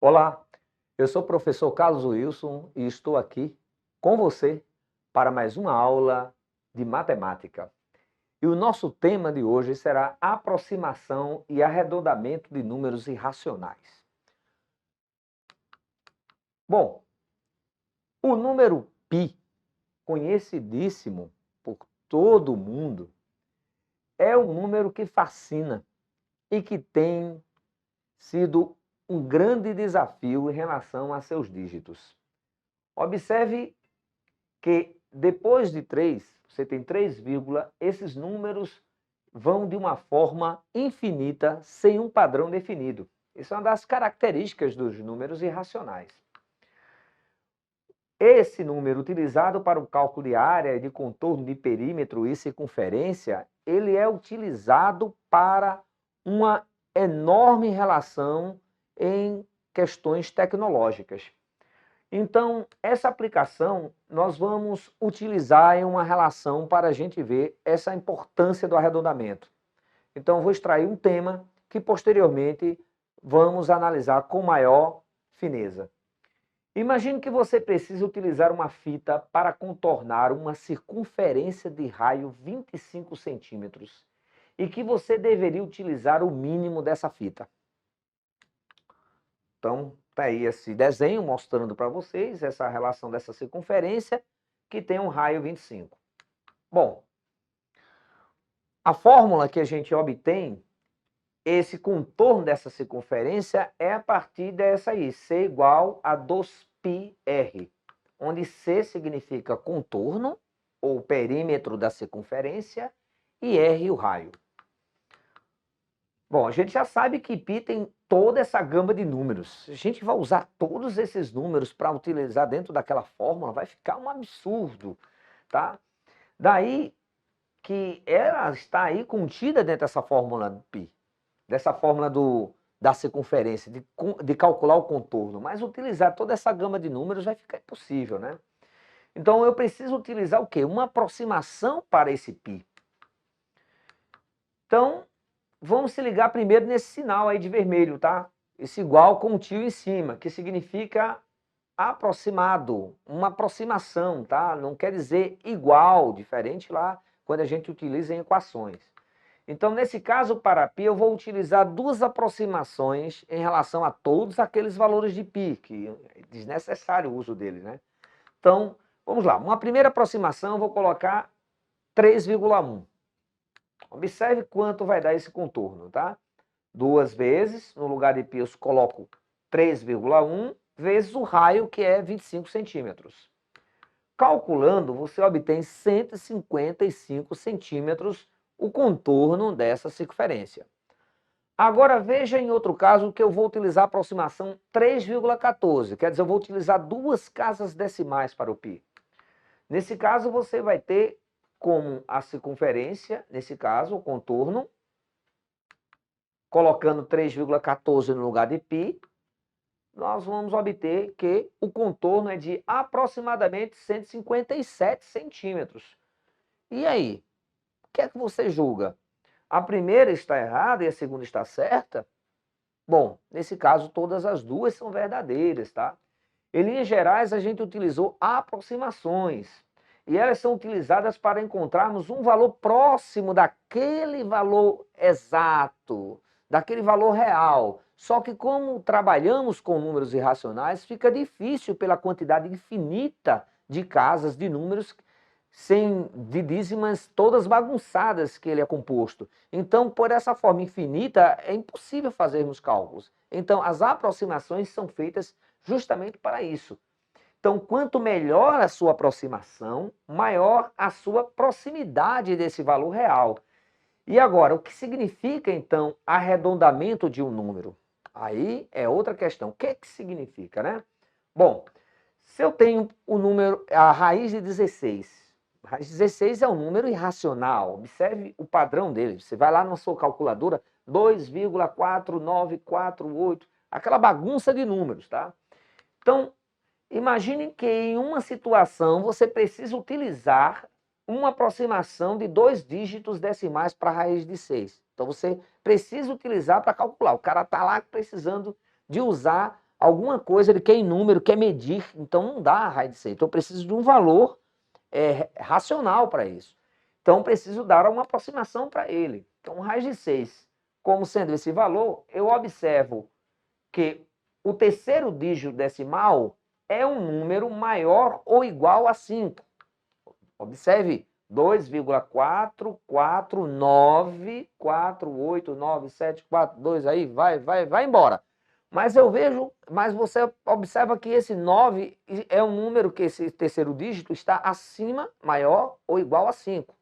Olá, eu sou o professor Carlos Wilson e estou aqui com você para mais uma aula de matemática. E o nosso tema de hoje será aproximação e arredondamento de números irracionais. Bom, o número π, conhecidíssimo por todo mundo, é um número que fascina e que tem sido um grande desafio em relação a seus dígitos. Observe que depois de 3, você tem 3, esses números vão de uma forma infinita, sem um padrão definido. Isso é uma das características dos números irracionais. Esse número utilizado para o cálculo de área, de contorno, de perímetro e circunferência, ele é utilizado para uma enorme relação em questões tecnológicas. Então, essa aplicação nós vamos utilizar em uma relação para a gente ver essa importância do arredondamento. Então, vou extrair um tema que posteriormente vamos analisar com maior fineza. Imagine que você precisa utilizar uma fita para contornar uma circunferência de raio 25 centímetros e que você deveria utilizar o mínimo dessa fita. Então, está aí esse desenho mostrando para vocês essa relação dessa circunferência que tem um raio 25. Bom, a fórmula que a gente obtém, esse contorno dessa circunferência é a partir dessa aí, C igual a 2πr, onde C significa contorno ou perímetro da circunferência e R o raio. Bom, a gente já sabe que π tem toda essa gama de números. A gente vai usar todos esses números para utilizar dentro daquela fórmula, vai ficar um absurdo, tá? Daí que ela está aí contida dentro dessa fórmula do π, dessa fórmula da circunferência, de calcular o contorno, mas utilizar toda essa gama de números vai ficar impossível, né? Então eu preciso utilizar o quê? Uma aproximação para esse π. Então, vamos se ligar primeiro nesse sinal aí de vermelho, tá? Esse igual com o tio em cima, que significa aproximado, uma aproximação, tá? Não quer dizer igual, diferente lá quando a gente utiliza em equações. Então, nesse caso, para π, eu vou utilizar duas aproximações em relação a todos aqueles valores de π, que é desnecessário o uso deles, né? Então, vamos lá. Uma primeira aproximação, eu vou colocar 3,1. Observe quanto vai dar esse contorno, tá? Duas vezes, no lugar de π eu coloco 3,1 vezes o raio, que é 25 centímetros. Calculando, você obtém 155 centímetros o contorno dessa circunferência. Agora veja em outro caso que eu vou utilizar a aproximação 3,14, quer dizer, eu vou utilizar duas casas decimais para o π. Nesse caso, você vai ter como a circunferência, nesse caso, o contorno, colocando 3,14 no lugar de π, nós vamos obter que o contorno é de aproximadamente 157 centímetros. E aí? O que é que você julga? A primeira está errada e a segunda está certa? Bom, nesse caso, todas as duas são verdadeiras, tá? Em linhas gerais, a gente utilizou aproximações. E elas são utilizadas para encontrarmos um valor próximo daquele valor exato, daquele valor real. Só que como trabalhamos com números irracionais, fica difícil pela quantidade infinita de casas, de números, de dízimas todas bagunçadas que ele é composto. Então, por essa forma infinita, é impossível fazermos cálculos. Então, as aproximações são feitas justamente para isso. Então, quanto melhor a sua aproximação, maior a sua proximidade desse valor real. E agora, o que significa, então, arredondamento de um número? Aí é outra questão. O que é que significa, né? Bom, se eu tenho o número, a raiz de 16, a raiz de 16 é um número irracional, observe o padrão dele. Você vai lá na sua calculadora, 2,4948, aquela bagunça de números, tá? Então, imagine que em uma situação você precisa utilizar uma aproximação de 2 dígitos decimais para a raiz de 6. Então você precisa utilizar para calcular. O cara está lá precisando de usar alguma coisa, ele quer em número, quer medir, então não dá a raiz de 6. Então eu preciso de um valor racional para isso. Então preciso dar uma aproximação para ele. Então raiz de 6, como sendo esse valor, eu observo que o terceiro dígito decimal é um número maior ou igual a 5. Observe, 2,449489742 aí, vai embora. Mas eu vejo, mas você observa que esse 9 é um número que esse terceiro dígito está acima, maior ou igual a 5.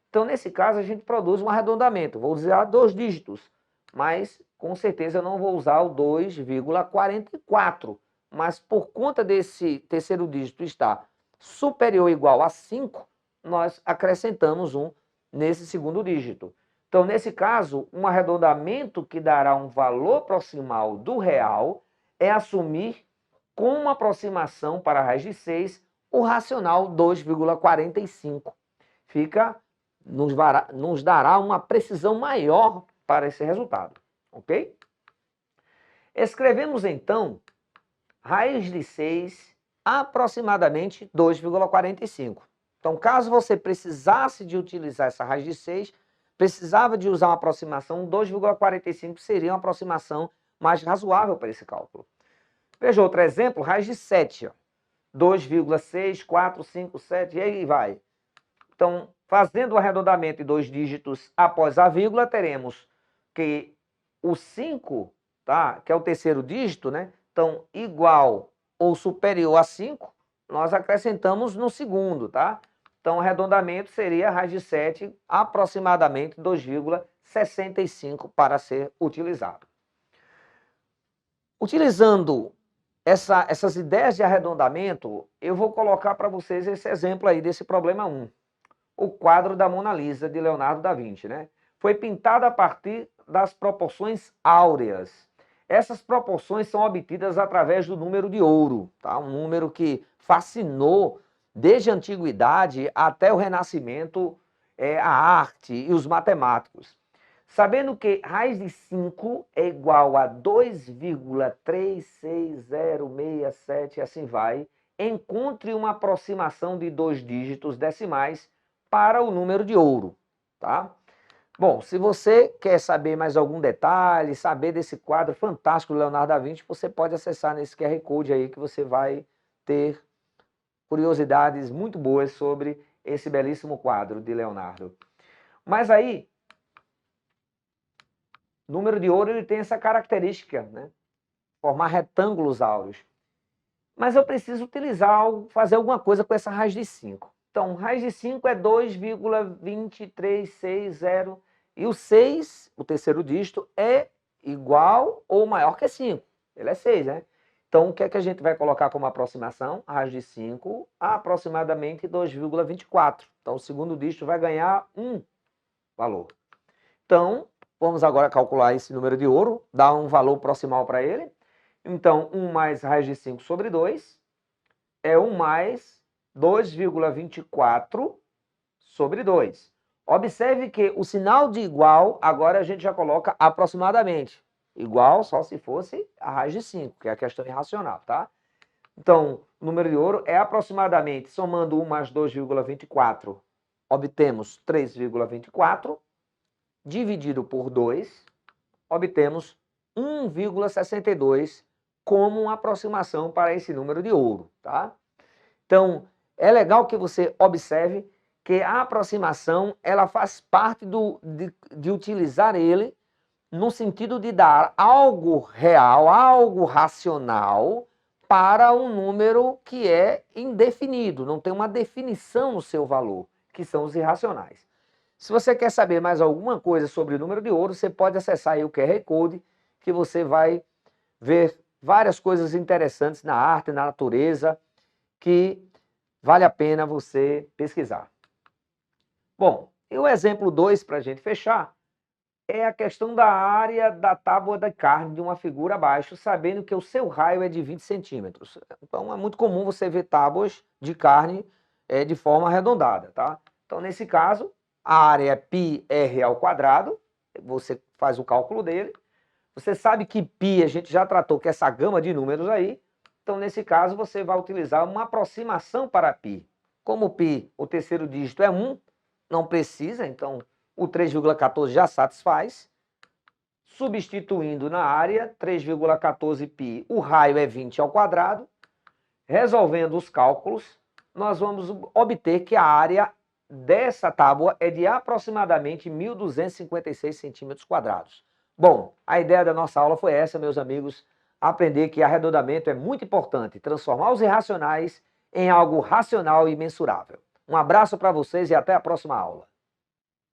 Então, nesse caso, a gente produz um arredondamento. Vou usar 2 dígitos, mas com certeza eu não vou usar o 2,44. Mas por conta desse terceiro dígito estar superior ou igual a 5, nós acrescentamos um nesse segundo dígito. Então, nesse caso, um arredondamento que dará um valor proximal do real é assumir com uma aproximação para a raiz de 6 o racional 2,45. Nos dará uma precisão maior para esse resultado, ok? Escrevemos então raiz de 6 aproximadamente 2,45. Então, caso você precisasse de utilizar essa raiz de 6, precisava de usar uma aproximação, 2,45 seria uma aproximação mais razoável para esse cálculo. Veja outro exemplo, raiz de 7. 2,6457, e aí vai. Então, fazendo o arredondamento em 2 dígitos após a vírgula, teremos que o 5, tá, que é o terceiro dígito, né? Então, igual ou superior a 5, nós acrescentamos no segundo, tá? Então, o arredondamento seria a raiz de 7, aproximadamente 2,65 para ser utilizado. Utilizando essas ideias de arredondamento, eu vou colocar para vocês esse exemplo aí desse problema 1. O quadro da Mona Lisa, de Leonardo da Vinci, né? Foi pintado a partir das proporções áureas. Essas proporções são obtidas através do número de ouro, tá? Um número que fascinou desde a antiguidade até o Renascimento a arte e os matemáticos. Sabendo que raiz de 5 é igual a 2,36067 e assim vai, encontre uma aproximação de 2 dígitos decimais para o número de ouro, tá? Bom, se você quer saber mais algum detalhe, saber desse quadro fantástico do Leonardo da Vinci, você pode acessar nesse QR Code aí que você vai ter curiosidades muito boas sobre esse belíssimo quadro de Leonardo. Mas aí, o número de ouro ele tem essa característica, né? Formar retângulos áureos. Mas eu preciso utilizar, fazer alguma coisa com essa raiz de 5. Então, raiz de 5 é 2,2360 e o 6, o terceiro dígito, é igual ou maior que 5. Ele é 6, né? Então, o que é que a gente vai colocar como aproximação? A raiz de 5, aproximadamente 2,24. Então, o segundo dígito vai ganhar 1 valor. Então, vamos agora calcular esse número de ouro, dar um valor proximal para ele. Então, 1 mais raiz de 5 sobre 2 é 1 mais 2,24 sobre 2. Observe que o sinal de igual, agora a gente já coloca aproximadamente. Igual só se fosse a raiz de 5, que é a questão irracional, tá? Então, o número de ouro é aproximadamente, somando 1 mais 2,24, obtemos 3,24, dividido por 2, obtemos 1,62 como uma aproximação para esse número de ouro, tá? Então, é legal que você observe que a aproximação, ela faz parte de utilizar ele no sentido de dar algo real, algo racional para um número que é indefinido, não tem uma definição no seu valor, que são os irracionais. Se você quer saber mais alguma coisa sobre o número de ouro, você pode acessar aí o QR Code, que você vai ver várias coisas interessantes na arte, na natureza, que vale a pena você pesquisar. Bom, e o exemplo 2, para a gente fechar, é a questão da área da tábua de carne de uma figura abaixo, sabendo que o seu raio é de 20 centímetros. Então, é muito comum você ver tábuas de carne de forma arredondada, tá? Então, nesse caso, a área é πr ao quadrado, você faz o cálculo dele, Você sabe que π a gente já tratou, que é essa gama de números aí. Então, nesse caso, você vai utilizar uma aproximação para π. Como π, o terceiro dígito é 1, não precisa, então o 3,14 já satisfaz. Substituindo na área, 3,14π, o raio é 20 ao quadrado. Resolvendo os cálculos, nós vamos obter que a área dessa tábua é de aproximadamente 1.256 centímetros quadrados. Bom, a ideia da nossa aula foi essa, meus amigos, aprender que arredondamento é muito importante, transformar os irracionais em algo racional e mensurável. Um abraço para vocês e até a próxima aula.